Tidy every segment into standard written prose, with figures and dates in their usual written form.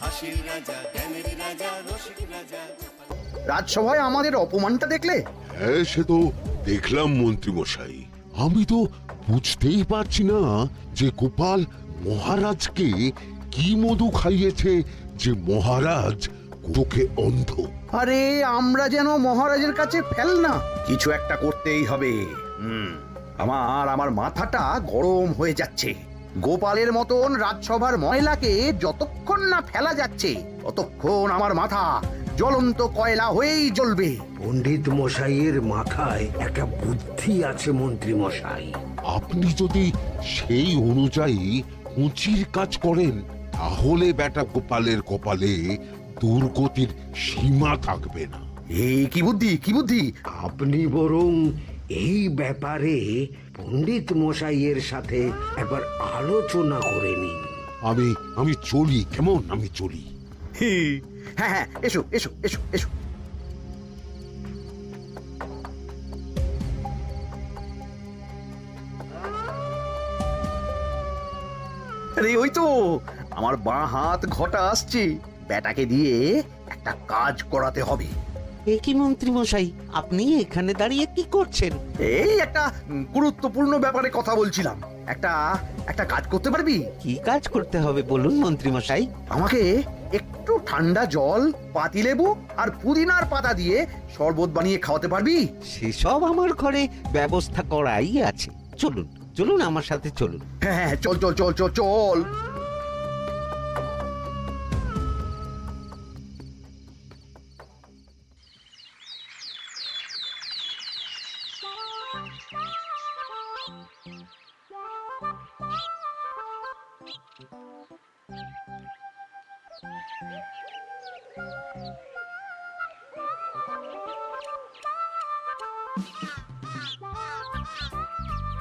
হাসির রাজা, জ্ঞানের রাজা, রসিক রাজা। রাজসভায় আমাদের অপমানটা দেখলে? হ্যাঁ, সে তো দেখলাম মন্ত্রী মশাই। আমি তো বুঝতেই পারছি না যে গোপাল মহারাজকে কি মধু খাইয়েছে যে মহারাজ চোখে অন্ধ। আরে আমরা যেন মহারাজের কাছে ফেল না, কিছু একটা করতেই হবে। আমার মাথাটা গরম হয়ে যাচ্ছে। গোপালের মতন রাজসভার ময়লাকে যতক্ষণ না ফেলা যাচ্ছে ততক্ষণ আমার মাথা জ্বলন্ত কয়লা হয়েই জ্বলবে। পণ্ডিত মশাইয়ের মাথায় একটা বুদ্ধি আছে মন্ত্রী মশাই। আপনি যদি সেই অনুযায়ী উঁচির কাজ করেন তাহলে বেটা গোপালের কপালে দুর্গতির সীমা থাকবে না। এই কি বুদ্ধি, কি বুদ্ধি? আপনি বরং এই ব্যাপারে পণ্ডিত মশাইয়ের সাথে একবার আলোচনা করে নিন। আমি চলি, কেমন? আমি চলি। হ্যাঁ হ্যাঁ, এসো এসো এসো এসো। আরে ওই তো আমার বাঁ হাত ঘটা আসছে, বেটাকে দিয়ে একটা কাজ করাতে হবে। এ কি মন্ত্রী মশাই, আপনি এখানে দাঁড়িয়ে কি করছেন? এই একটা গুরুত্বপূর্ণ ব্যাপারে কথা বলছিলাম। একটা একটা কাজ করতে পারবি? কি কাজ করতে হবে বলুন মন্ত্রী মশাই। আমাকে একটু ঠান্ডা জল, পাতিলেবু আর পুদিনার পাতা দিয়ে শরবত বানিয়ে খাওয়াতে পারবি? সেসব আমার ঘরে ব্যবস্থা করাই আছে। চলুন চলুন, আমার সাথে চলুন। হ্যাঁ হ্যাঁ, চল চল চল চল চল।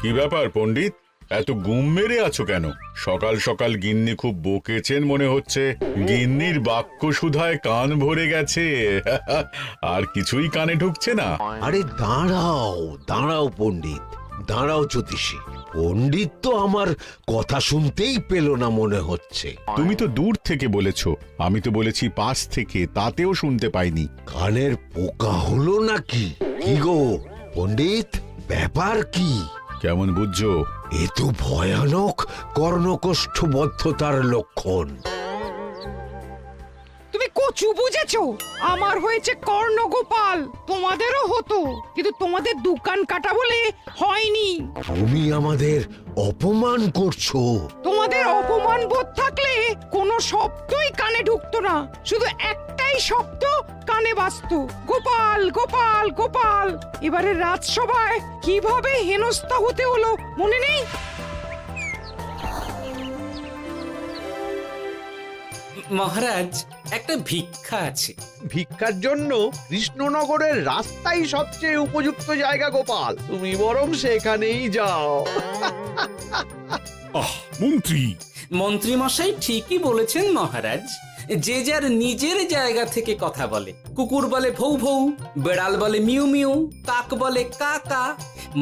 কি ব্যাপার পণ্ডিত, এত গুম মেরে আছো কেন? সকাল সকাল গিন্নি খুব বকেছেন মনে হচ্ছে। গিন্নির বাক্য সুধায় কান ভরে গেছে, আর কিছুই কানে ঢুকছে না। আরে দাঁড়াও দাঁড়াও পণ্ডিত, দাঁড়াও জ্যোতিষী। পণ্ডিত তো আমার কথা শুনতেই পেল না মনে হচ্ছে। তুমি তো দূর থেকে বলেছো, আমি তো বলেছি পাশ থেকে, তাতেও শুনতে পাইনি। কানের পোকা হলো নাকি? কি গো পণ্ডিত, ব্যাপার কি? কেমন বুঝছো? এ তো ভয়ানক কর্ণকোষ্ঠবদ্ধতার লক্ষণ। তুমি কচু বুঝেছো? আমার হয়েছে কর্ণগোপাল, তোমাদেরও হতো, কিন্তু তোমাদের দোকান কাটা বলে হয়নি। তুমি আমাদের অপমান করছো। তোমাদের অপমান বোধ থাকলে কোনো শব্দই কানে ঢুকতো না, শুধু একটাই শব্দ কানে বাজতো, গোপাল গোপাল গোপাল। এবারে রাজসভায় কিভাবে হেনস্থা হতে হলো মনে নেই? মহারাজ, একটা ভিক্ষা আছে। ভিক্ষার জন্য কৃষ্ণনগরের রাস্তাই সবচেয়ে উপযুক্ত জায়গা গোপাল, তুমি বরং সেখানেই যাও। মন্ত্রী, মন্ত্রী মশাই ঠিকই বলেছেন মহারাজ। যে যার নিজের জায়গা থেকে কথা বলে। কুকুর বলে ভৌ ভৌ, বেড়াল বলে মিউ মিউ, কাক বলে কা কা।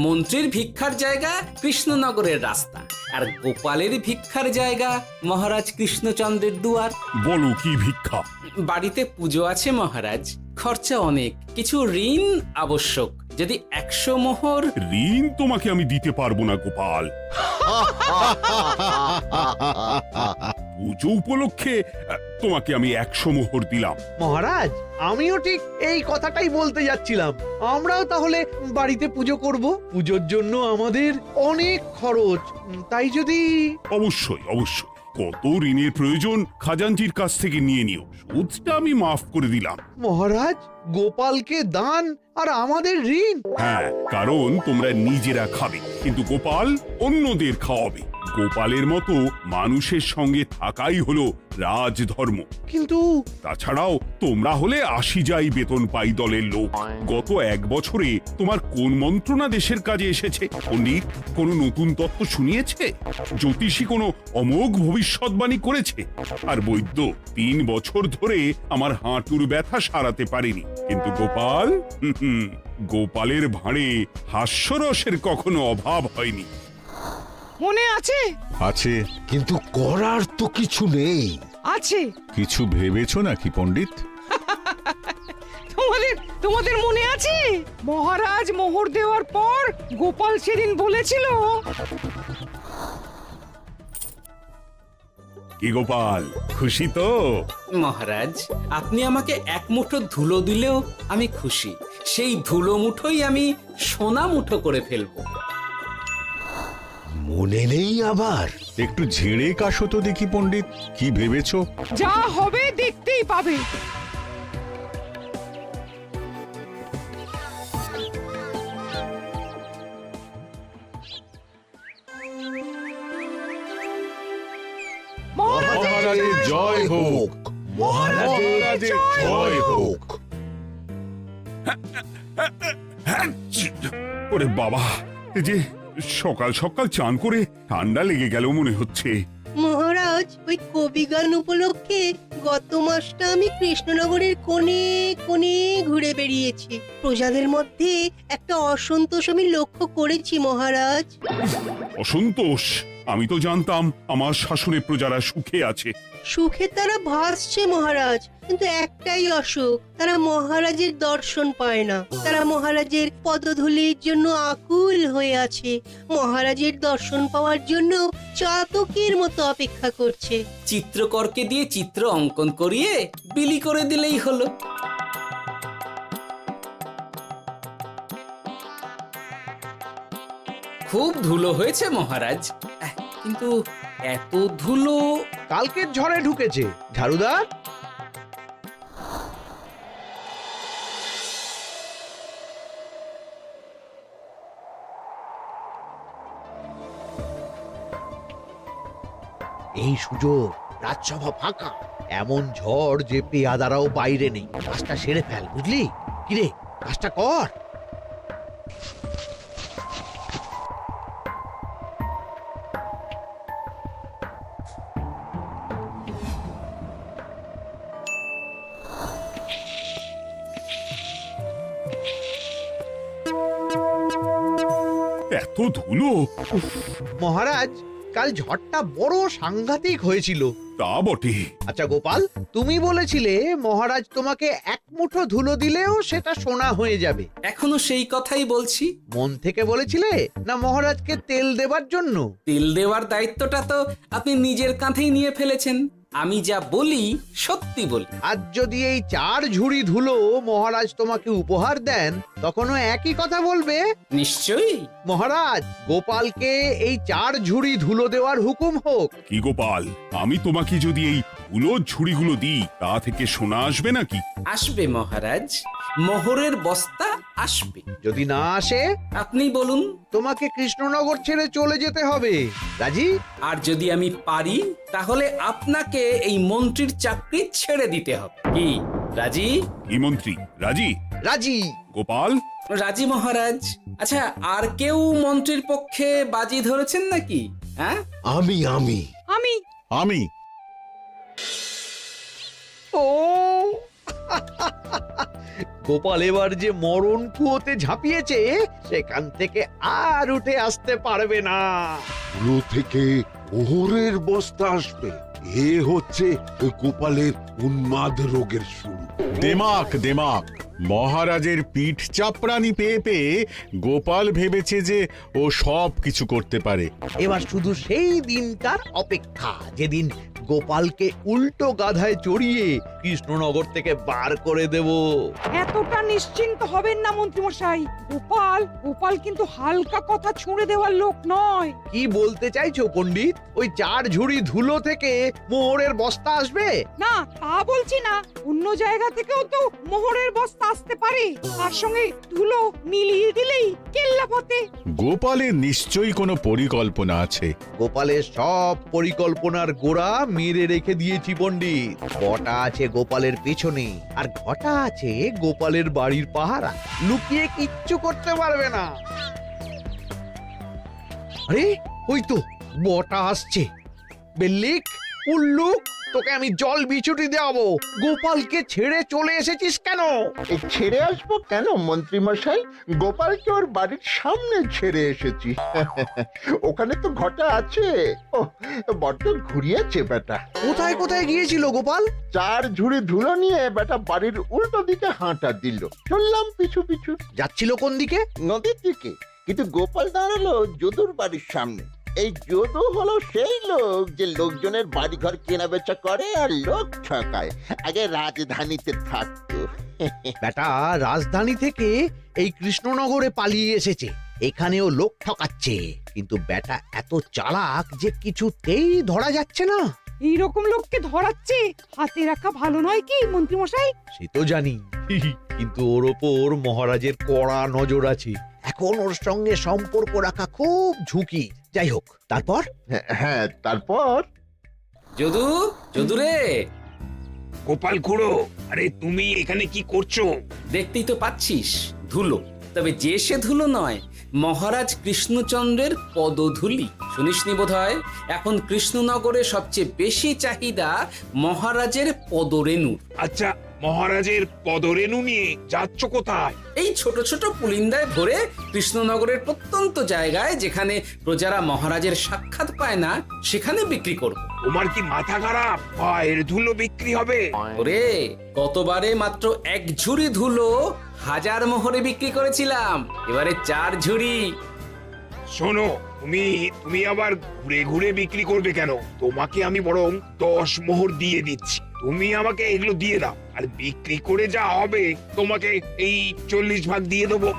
মন্ত্রীর ভিক্ষার জায়গা কৃষ্ণনগরের রাস্তা, আর গোপালের ভিক্ষার জায়গা মহারাজ কৃষ্ণচন্দ্রের দুয়ার। বলো কি ভিক্ষা? বাড়িতে পুজো আছে মহারাজ, খরচা অনেক, কিছু ঋণ আবশ্যক। যদি 100 মোহর। ঋণ তোমাকে আমি দিতে পারবো না গোপাল। পুজো উপলক্ষে তোমাকে আমি 100 মোহর দিলাম। মহারাজ, আমিও ঠিক এই কথাটাই বলতে যাচ্ছিলাম। আমরাও তাহলে বাড়িতে পুজো করব। পুজোর জন্য আমাদের অনেক খরচ, তাই যদি... অবশ্যই অবশ্যই, কত ঋণের প্রয়োজন খাজাঞ্চির কাছ থেকে নিয়ে নিও, সুদটা আমি মাফ করে দিলাম। মহারাজ, গোপালকে দান আর আমাদের ঋণ? হ্যাঁ, কারণ তোমরা নিজেরা খাবে, কিন্তু গোপাল অন্যদের খাওয়াবে। গোপালের মতো মানুষের সঙ্গে থাকাই হলো রাজধর্ম। কিন্তু তাছাড়াও তোমরা হলে 80 যাই বেতন পাই দলের লোক। গত 1 বছরে তোমার কোন মন্ত্রণা দেশের কাজে এসেছে? পণ্ডিত কোনো নতুন তত্ত্ব শুনিয়েছে? জ্যোতিষী কোনো অমোঘ ভবিষ্যৎবাণী করেছে? আর বৈদ্য 3 বছর ধরে আমার হাঁটুর ব্যথা সারাতে পারেনি। কিন্তু গোপাল, গোপালের ভাঁড়ে হাস্যরসের কখনো অভাব হয়নি। মনে আছে? আছে, কিন্তু করার তো কিছু নেই। আছে। কিছু ভেবেছো নাকি পণ্ডিত? তোমাদের মনে আছে মহারাজ মোহর দেওয়ার পর গোপাল সেদিন বলেছিল, কি গোপাল, খুশি তো? মহারাজ, আপনি আমাকে এক মুঠো ধুলো দিলেও আমি খুশি। সেই ধুলো মুঠোই আমি সোনা মুঠো করে ফেলবো। মনে নেই আবার? একটু ঝেড়ে কাশো তো দেখি পণ্ডিত, কি ভেবেছো? যা হবে দেখতেই পাবে। মহারাজের জয় হোক, মহারাজের জয় হোক। ওরে বাবা, এই যে সকাল সকাল চান করে ঠান্ডা লেগে গেল মনে হচ্ছে। মহারাজ, ওই কবি গান উপলক্ষে গত মাসটা আমি কৃষ্ণনগরের কোণে কোণে ঘুরে বেরিয়েছি। প্রজাদের মধ্যে একটা অসন্তোষ আমি লক্ষ্য করেছি মহারাজ। অসন্তোষ? আমি তো জানতাম আমার শাসনে প্রজারা সুখে আছে। সুখে তারা ভাসছে মহারাজ, কিন্তু একটাই অসুখ, তারা মহারাজের দর্শন পায় না। তারা মহারাজের পদধূলির জন্য আকুল হয়ে আছে, মহারাজের দর্শন পাওয়ার জন্য চাতকের মতো অপেক্ষা করছে। চিত্রকরকে দিয়ে চিত্র অঙ্কন করিয়ে বিলি করে দিলেই হলো। খুব ধুলো হয়েছে মহারাজ, কিন্তু এত ধুলো। কালকের ঝড়ে ঢুকেছে। ঝাড়ুদার, এই সুযোগ, রাজসভা ফাঁকা, এমন ঝড় যে পেয়াদারাও বাইরে নেই। কাজটা সেরে ফেল, বুঝলি? কিরে, কাজটা কর। এত ধুলো! উফ, মহারাজ, কাল ঝড়টা বড় সাংঘাতিক হয়েছিল। তা বটে। আচ্ছা গোপাল, তুমি বলেছিলে মহারাজ তোমাকে এক মুঠো ধুলো দিলেও সেটা সোনা হয়ে যাবে। এখনো সেই কথাই বলছি। মন থেকে বলেছিলে না মহারাজকে তেল দেবার জন্য? তেল দেওয়ার দায়িত্বটা তো আপনি নিজের কাঁধেই নিয়ে ফেলেছেন। আমি যা বলি সত্যি বলি। আজ যদি এই 4 ঝুড়ি ধুলো মহারাজ তোমাকে উপহার দেন, তখনও একই কথা বলবে? নিশ্চয়ই। মহারাজ, গোপালকে এই 4 ঝুড়ি ধুলো দেওয়ার হুকুম হোক। কি গোপাল, আমি তোমাকে যদি এই ধুলোর ঝুড়িগুলো দিই, তা থেকে সোনা আসবে নাকি? আসবে মহারাজ, মোহরের বস্তা আসবে। যদি না আসে, আপনি বলুন। তোমাকে কৃষ্ণনগর ছেড়ে চলে যেতে হবে। রাজি? আর যদি আমি পারি, তাহলে আপনাকে এই মন্ত্রীর চাকরি ছেড়ে দিতে হবে। কি রাজি? কি মন্ত্রী, রাজি? রাজি। গোপাল? রাজি মহারাজ। আচ্ছা, আর কেউ মন্ত্রীর পক্ষে বাজি ধরেছেন নাকি? হ্যাঁ, আমি আমি আমি আমি ও গোপাল এবার যে মরণ কুয়োতে ঝাঁপিয়েছে, সেখান থেকে আর উঠে আসতে পারবে না। পুরো থেকে মোহরের বস্তা আসবে। এ হচ্ছে ওই গোপালের উন্মাদ রোগের শুরু। দেমাক দেমাক, মহারাজের পিঠ চাপড়ানি পেয়ে পেয়ে গোপাল ভেবেছে যে ও সব কিছু করতে পারে। এবার শুধু সেই দিনটার অপেক্ষা, যেদিন গোপালকে উল্টো গাধায় চড়িয়ে কৃষ্ণনগর থেকে বার করে দেব। এতটা নিশ্চিন্ত হবেন না মন্ত্রীমশাই। গোপাল কিন্তু হালকা কথা ছুঁড়ে দেওয়ার লোক নয়। কি বলতে চাইছো পণ্ডিত? ওই 4 ঝুড়ি ধুলো থেকে মোহরের বস্তা আসবে? না, তা বলছি না। অন্য জায়গা থেকেও তো মোহরের বস্তা আসতে পারে। তার সঙ্গে ধুলো মিলিয়ে দিলেই কেল্লা ফতে। গোপালের নিশ্চয়ই কোনো পরিকল্পনা আছে। গোপালের সব পরিকল্পনার গোড়া মেরে রেখে দিয়েছি পণ্ডিত। ঘটা আছে গোপালের পেছনে, আর ঘটা আছে গোপালের বাড়ির পাহারা। লুকিয়ে কিচ্ছু করতে পারবে না। আরে ওই তো বটা আসছে। বেল্লিক, উল্লুক, তোকে আমি জল বিছুটি দেওয়াবো। গোপালকে ছেড়ে চলে এসেছিস কেন? ছেড়ে আসবো কেন মন্ত্রী মশাই? গোপালকে ওর বাড়ির সামনে ছেড়ে এসেছি। ওখানে তো ঘটা আছে। ও বড্ড ঘুরিয়েছে বেটা। কোথায় কোথায় গিয়েছিল গোপাল? 4 ঝুড়ি ধুলো নিয়ে বেটা বাড়ির উল্টো দিকে হাঁটা দিল। চললাম পিছু পিছু। যাচ্ছিল কোন দিকে? নদীর দিকে। কিন্তু গোপাল দাঁড়ালো যদুর বাড়ির সামনে। এই যদু হলো সেই লোক যে লোকজনের বাড়িঘর কেনা বেচা করে আর লোক ঠকায়। আগে রাজধানীতে থাকতো। বেটা রাজধানী থেকে এই কৃষ্ণনগরে পালিয়ে এসেছে, এখানেও লোক ঠকাচ্ছে। কিন্তু বেটা এত চালাক যে কিছুতেই ধরা যাচ্ছে না। এইরকম লোককে ধরাচ্ছে হাতে রাখা ভালো নয় কি মন্ত্রী মশাই? সে তো জানি, কিন্তু ওর ওপর মহারাজের কড়া নজর আছে। এখন ওর সঙ্গে সম্পর্ক রাখা খুব ঝুঁকি। যাই হোক, তারপর? হ্যাঁ তারপর যদু, যদু রে, গোপাল খুড়ো, আরে তুমি এখানে কি করছো? দেখতেই তো পাচ্ছিস ধুলো। তবে যে সে ধুলো নয়, মহারাজ কৃষ্ণচন্দ্রের পদধূলি। শুনিসনি বোধহয় এখন কৃষ্ণনগরে সবচেয়ে বেশি চাহিদা মহারাজের পদরেণু। আচ্ছা, মহারাজের পদরেণু নিয়ে যাচ্ছ কোথায়? এই ছোট ছোট পুলিন্দায় ভরে কৃষ্ণনগরের প্রত্যন্ত জায়গায় যেখানে প্রজারা মহারাজের সাক্ষাৎ পায় না সেখানে বিক্রি করব। তোমার কি মাথা খারাপ? পায়ের ধুলো বিক্রি হবে? ওরে, গতবারে মাত্র 1 ঝুড়ি ধুলো 1000 মোহরে বিক্রি করেছিলাম, এবারে 4 ঝুড়ি। শোনো, তুমি আবার ঘুরে ঘুরে বিক্রি করবে কেন? তোমাকে আমি বরং 10 মোহর দিয়ে দিচ্ছি। তুমি আমাকে এগুলো দিয়ে দাও, আর বিক্রি করে যা হবে তোমাকে এই 40 ভাগ দিয়ে দেবো।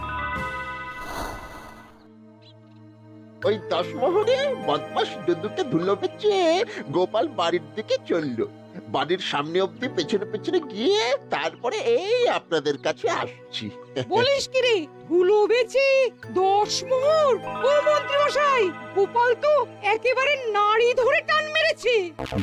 ওই 10 মোহরে বদমাস যদুকে ধুলো বেচে গোপাল বাড়ির দিকে চললো। বাড়ির সামনে অব্দি পেছনে পেছনে গিয়ে তারপরে এই আপনাদের কাছে আসছি। বলিস কি রে, ধুলো বেচে 10 মোহর? ও মন্ত্রী মশাই, গোপাল তো একেবারে নাড়ি ধরে টান মেরেছে।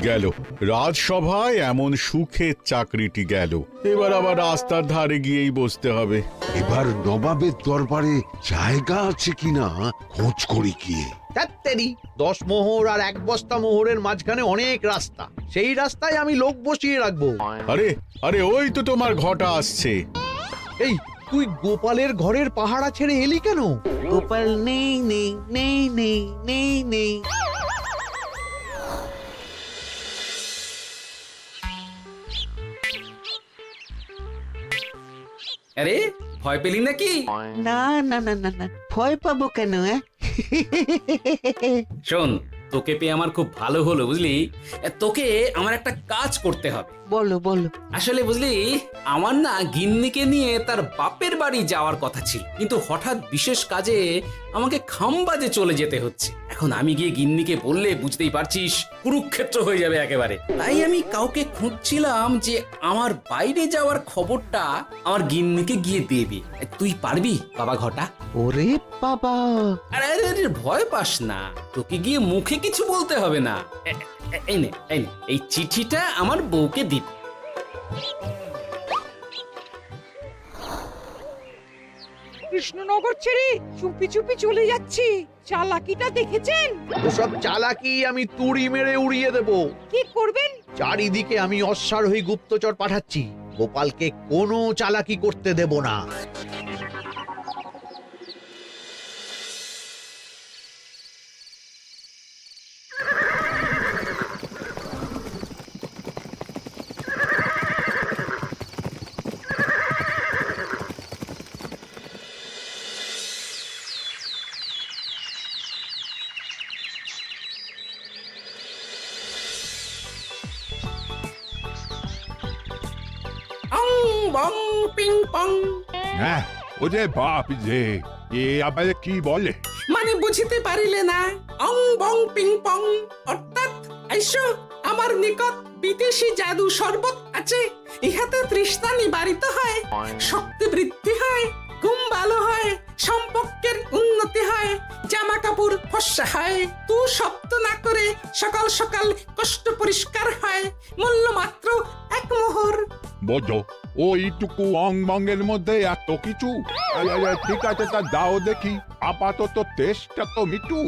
গেল রাজসভায় এমন সুখের চাকরিটি গেল। এবার আবার রাস্তার ধারে গিয়েই বসতে হবে। এবার নবাবের দরবারে জায়গা আছে কিনা খোঁজ করি গিয়ে। ধ্যাত্তেরি, 10 মোহর আর 1 বস্তা মোহরের মাঝখানে অনেক রাস্তা। সেই রাস্তায় আমি লোক বসিয়ে রাখবো। আরে আরে, ওই তো তোমার ঘটা আসছে। এই, তুই গোপালের ঘরের পাহারা ছেড়ে এলি কেন? গোপাল নেই নেই নেই নেই নেই নেই। আরে, ভয় পেলি নাকি? না না না না না, ভয় পাবো কেন? শোন, তোকে পেয়ে আমার খুব ভালো হলো বুঝলি। তোকে আমার একটা কাজ করতে হবে। বলো বলো। আসলে বুঝলি, আমার না গিন্নিকে নিয়ে তার বাপের বাড়ি যাওয়ার কথা ছিল, কিন্তু হঠাৎ বিশেষ কাজে আমাকে খামবাজে চলে যেতে হচ্ছে। এখন আমি গিয়ে গিন্নিকে বললে বুঝতেই পারছিস কুরুক্ষেত্র হয়ে যাবে একেবারে। তাই আমি কাউকে খুঁজছিলাম যে আমার বাইরে যাওয়ার খবরটা আমার গিন্নিকে গিয়ে দেবে। তুই পারবি বাবা ঘটা? ওরে বাবা! আরে আরে আরে, ভয় পাস না, তোকে গিয়ে মুখে কিছু বলতে হবে না। এই নে, এই চিঠিটা আমার বউকে দিবি। কৃষ্ণনগর ছেড়ে চুপি চুপি চলে যাচ্ছি, চালাকিটা দেখেছেন? ওসব চালাকি আমি তুড়ি মেরে উড়িয়ে দেব। কি করবেন? চারিদিকে আমি অশ্বারোহী গুপ্তচর পাঠাচ্ছি। গোপালকে কোনো চালাকি করতে দেব না। অং বং পিং পং। হ্যাঁ, ওরে বাপ রে, এ আবার কি বলে? মানে বুঝতে পারিলে না? অং বং পিং পং অর্থাৎ আইসো আমার নিকট বিদেশি জাদু শরবত আছে। ইহাতে তৃষ্ণা নিবারিত হয়, শক্তি বৃদ্ধি হয়, ঘুম ভালো হয়, সম্পর্কের উন্নতি হয়, জামা কাপড় ফর্সা হয়, তু শব্দ না করে সকাল সকাল কষ্ট পরিষ্কার হয়। মূল্য মাত্র 1 মোহর। বোঝো, ওইটুকু অং বঙ্গের মধ্যে এত কিছু? ঠিক আছে, তা দাও দেখি। আপাতত টেস্টটা তো মিটু,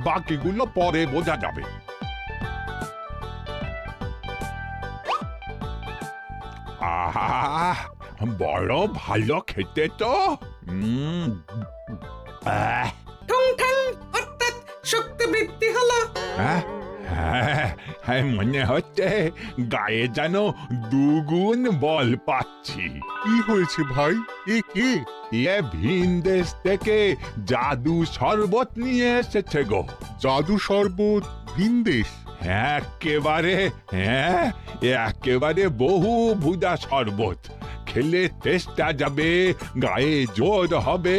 বাকিগুলো পরে বোঝা যাবে। আহ বড় ভালো খেতে তো ঠং ঠং অর্থাৎ শক্তি বৃদ্ধি হলো। হ্যাঁ মনে হচ্ছে গায়ে যেন দুগুণ বল পাচ্ছি। কি হয়েছে ভাই? এ কে? এ ভিন দেশ থেকে জাদু শরবত নিয়ে এসেছে গো। জাদু শরবত ভিন দেশ? একেবারে, হ্যাঁ একেবারে বহু ভুজা শরবত। খেলে তেষ্টা যাবে, গায়ে জোর হবে,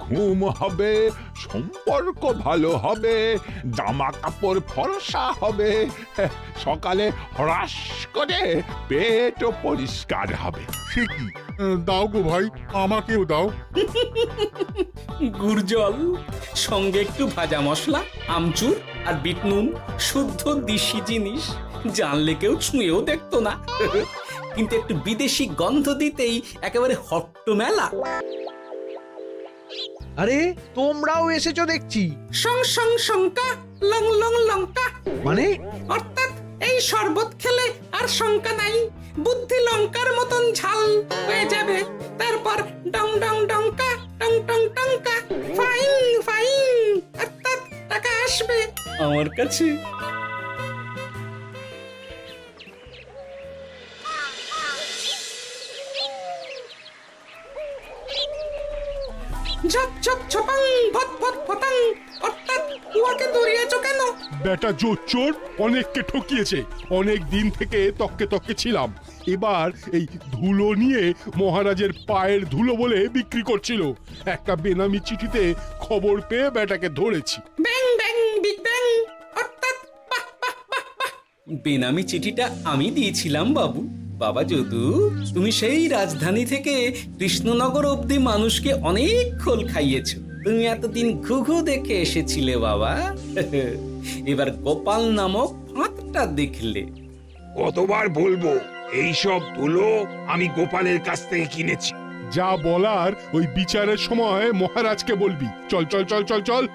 ঘুম হবে, সম্পর্ক ভালো হবে, জামা কাপড় ফর্সা হবে, সকালে হ্রাস করে পেটও পরিষ্কার হবে। সে কি? দাও গো ভাই, আমাকেও দাও। গুড় জল, সঙ্গে একটু ভাজা মশলা, আমচুর আর বিট নুন, শুদ্ধ দেশি জিনিস। জানলে কেউ ছুঁয়েও দেখতো না, কিন্তু একটু বিদেশি গন্ধ দিতেই একেবারে হট্ট মেলা। আরে তোমরাও এসেছো দেখছি। সং সং শঙ্কা, লং লং লঙ্কা। মানে? অর্থাৎ এই শরবত খেলে আর শঙ্কা নাই, বুদ্ধি লঙ্কার মতন ঝাল হয়ে যাবে। তারপর ডং ডং ডঙ্কা, টং টং টঙ্কা, ফাইন ফাইন, অর্থাৎ টাকা আসবে আমার কাছে। ঝপ ঝপ ছপাং, ভট ভট ফটাং, অর্থাৎ উহাকে দৌড়িয়েছ কেন? বেটা জোচ্চোর অনেককে ঠকিয়েছে। অনেক দিন থেকে তককে তককে ছিলাম, এবার এই ধুলো নিয়ে মহারাজের পায়ের ধুলো বলে বিক্রি করছিল। একটা বেনামি চিঠিতে খবর পেয়ে বেটাকে ধরেছি। ব্যাং ব্যাং বিগ ব্যাং, অর্থাৎ বাহ বাহ বাহ বাহ। বেনামি চিঠিটা আমি দিয়েছিলাম বাবু। বাবা যদু, তুমি সেই রাজধানী থেকে কৃষ্ণনগর অবধি মানুষকে অনেক খোল খাইয়েছো। তুমি এতদিন ঘুঘু দেখে এসেছিলে বাবা, এবার গোপাল নামক ফাঁদটা দেখলে। কতবার বলবো, এইসব ধুলো আমি গোপালের কাছ থেকে কিনেছি। যা বলার ওই বিচারের সময় মহারাজকে বলবি। চল চল চল চল চল।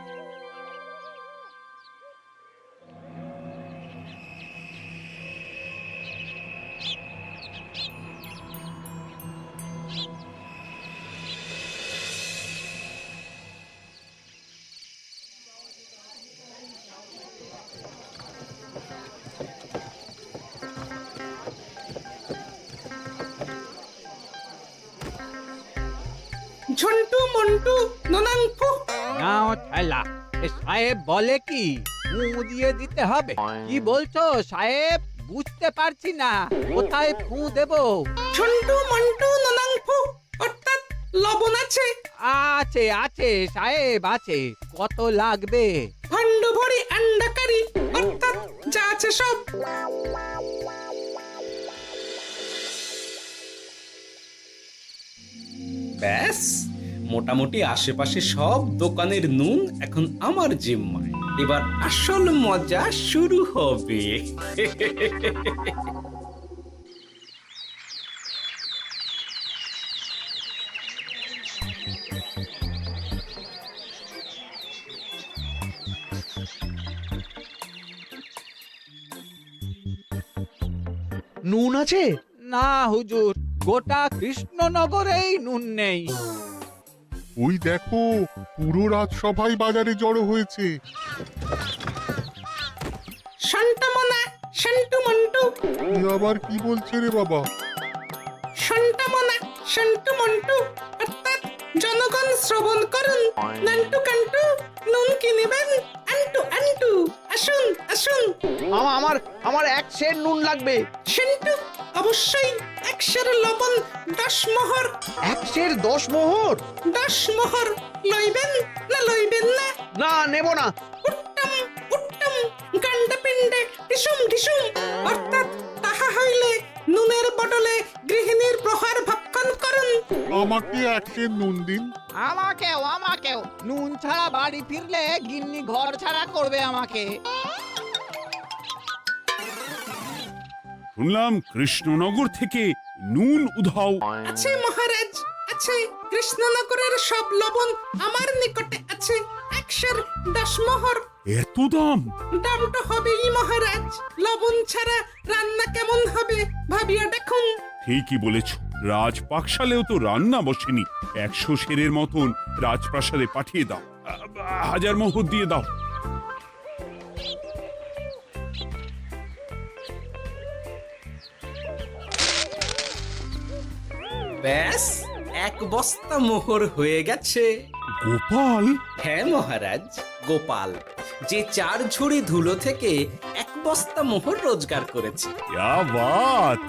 ঝন্টু মন্টু ননাংফু। নাও ঠেলা। সাহেব বলে কি ফু দিয়ে দিতে হবে? কি বলছো সাহেব? বুঝতে পারছি না, কোথায় ফু দেব? ঝন্টু মন্টু ননাংফু, অর্থাৎ লবণ আছে? আছে আছে সাহেব আছে। কত লাগবে? ভান্ড ভরি আন্ডাকারি, অর্থাৎ যা আছে সব। ব্যাস, মোটামুটি আশেপাশে সব দোকানের নুন এখন আমার জিম্মায়। এবার আসল মজা শুরু হবে। নুন আছে? না হুজুর, গোটা কৃষ্ণনগরেই নুন নেই। ওই দেখো, পুরো রাজসভাই বাজারে জড়ো হয়েছে। শান্তামনা, শান্তু মন্টু। আবার কি বলছে রে বাবা? শান্তামনা, শান্তু মন্টু, অর্থাৎ জনগণ শ্রবণ করুন। নান্টু কান্টু, নুন কিনবেন আন্টু আন্টু। আসুন আসুন। আমার আমার এক সের নুন লাগবে। শান্তু, অবশ্যই 1 সের লবণ 10 মোহর। 1 সের 10 মোহর? 10 মোহর লইবেন না লইবেন না? না, নেব না। উত্তম উত্তম, গান্ডা পিণ্ডে ঢিসুম ঢিসুম, অর্থাৎ তাহা হইলে নুনের বদলে গৃহিণীর প্রহার ভক্ষণ করুন। আমাকে 1 সের নুন দিন। আমাকেও আমাকেও। নুন ছাড়া বাড়ি ফিরলে গিন্নি ঘর ছাড়া করবে আমাকে। শুনলাম কৃষ্ণনগর থেকে নুন উধাও। আছে মহারাজ, আছে। কৃষ্ণনগরের সব লবণ আমার নিকটে আছে। 1 সের 10 মোহর। এত দাম? দাম তো হবেই মহারাজ। লবণ ছাড়া রান্না কেমন হবে ভাবিয়া দেখুন। ঠিকই বলেছ, রাজপাকশালেও তো রান্না বসেনি। 100 সেরের মতন রাজপ্রাসাদে পাঠিয়ে দাও। 1000 মোহর দিয়ে দাও। ব্যাস 1 বস্তা মোহর হয়ে গেছে। গোপাল, হ্যাঁ মহারাজ, গোপাল, যে 4 ঝুড়ি ধুলো থেকে 1 বস্তা মোহর রোজগার করেছে। ইয়া বাত!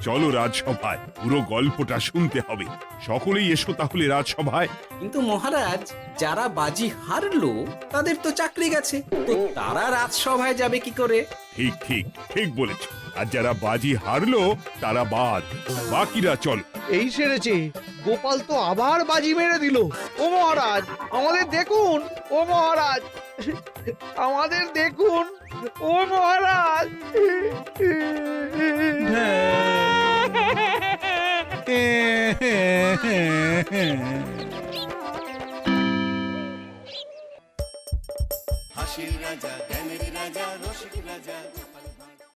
চলো রাজসভায়, পুরো গল্পটা শুনতে হবে। সকলেই এসো তাহলে রাজসভায়। কিন্তু মহারাজ, যারা বাজি হারলো তাদের তো চাকরি গেছে, তো তারা রাজসভায় যাবে কি করে? ঠিক ঠিক ঠিক বলেছ। আর যারা বাজি হারলো তারা বাদ, বাকিরা চল। এই সেরেছে, গোপাল তো আবার বাজি মেরে দিল। ও মহারাজ, আমাদের দেখুন। ও মহারাজ, আমাদের দেখুন। ও মহারাজ। হাসির রাজা জ্ঞানের রাজা রসিক রাজা